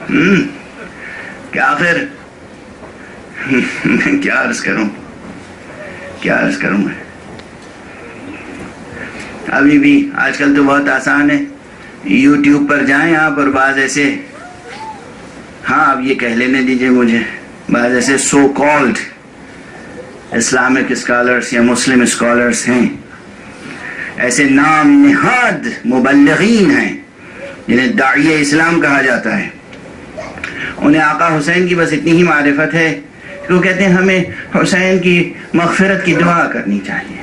کہ آخر میں کیا عرض کروں میں. ابھی بھی آج کل تو بہت آسان ہے، یوٹیوب پر جائیں آپ اور بعض ایسے، ہاں اب یہ کہہ لینے دیجئے مجھے، بعض ایسے سو کالڈ اسلامک اسکالرس یا مسلم اسکالرس ہیں، ایسے نام نہاد مبلغین ہیں جنہیں داعی اسلام کہا جاتا ہے. انہیں آقا حسین کی بس اتنی ہی معرفت ہے کہ وہ کہتے ہیں ہمیں حسین کی مغفرت کی دعا کرنی چاہیے.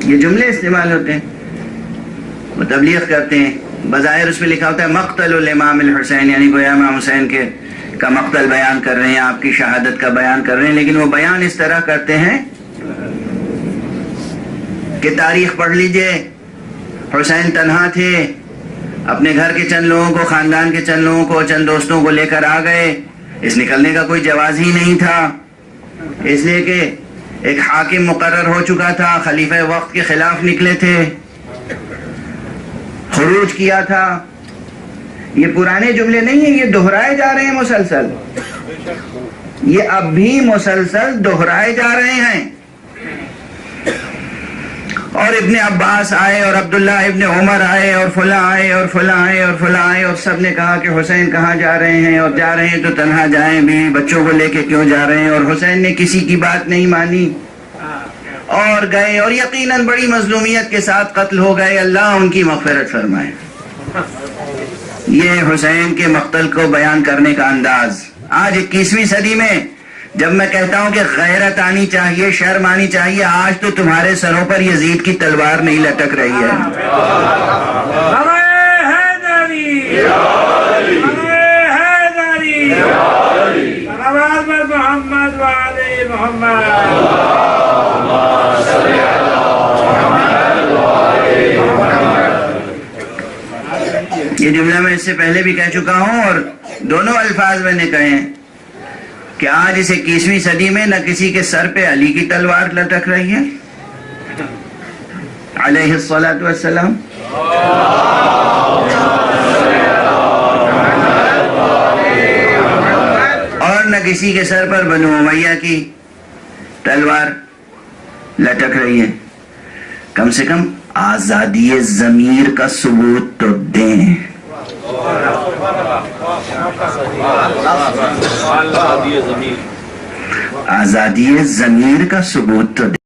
یہ جملے استعمال ہوتے ہیں، وہ تبلیغ کرتے ہیں، بظاہر اس پہ لکھا ہوتا ہے مقتل الامام الحسین، یعنی گویا امام حسین کا مقتل بیان کر رہے ہیں، آپ کی شہادت کا بیان کر رہے ہیں، لیکن وہ بیان اس طرح کرتے ہیں کہ تاریخ پڑھ لیجئے، حسین تنہا تھے، اپنے گھر کے چند لوگوں کو، خاندان کے چند لوگوں کو، چند دوستوں کو لے کر آ گئے. اس نکلنے کا کوئی جواز ہی نہیں تھا، اس لیے کہ ایک حاکم مقرر ہو چکا تھا، خلیفہ وقت کے خلاف نکلے تھے، خروج کیا تھا. یہ پرانے جملے نہیں ہیں، یہ دہرائے جا رہے ہیں مسلسل، یہ اب بھی مسلسل دہرائے جا رہے ہیں. اور ابن عباس آئے اور عبداللہ ابن عمر آئے اور فلاں آئے اور فلاں آئے اور فلاں آئے، اور سب نے کہا کہ حسین کہاں جا رہے ہیں، اور جا رہے ہیں تو تنہا جائیں، بیوی بچوں کو لے کے کیوں جا رہے ہیں. اور حسین نے کسی کی بات نہیں مانی اور گئے، اور یقیناً بڑی مظلومیت کے ساتھ قتل ہو گئے. اللہ ان کی مغفرت فرمائے. یہ حسین کے مقتل کو بیان کرنے کا انداز. آج 21ویں صدی میں جب میں کہتا ہوں کہ غیرت آنی چاہیے، شرم آنی چاہیے، آج تو تمہارے سروں پر یزید کی تلوار نہیں لٹک رہی ہے. یہ جملہ میں اس سے پہلے بھی کہہ چکا ہوں، اور دونوں الفاظ میں نے کہے ہیں کہ آج اس 21ویں صدی میں نہ کسی کے سر پہ علی کی تلوار لٹک رہی ہے علیہ الصلاۃ والسلام، اور نہ کسی کے سر پر بنو امیہ کی تلوار لٹک رہی ہے. کم سے کم آزادی ضمیر کا ثبوت تو دیں. آزادی ضمیر کا ثبوت تو دیں.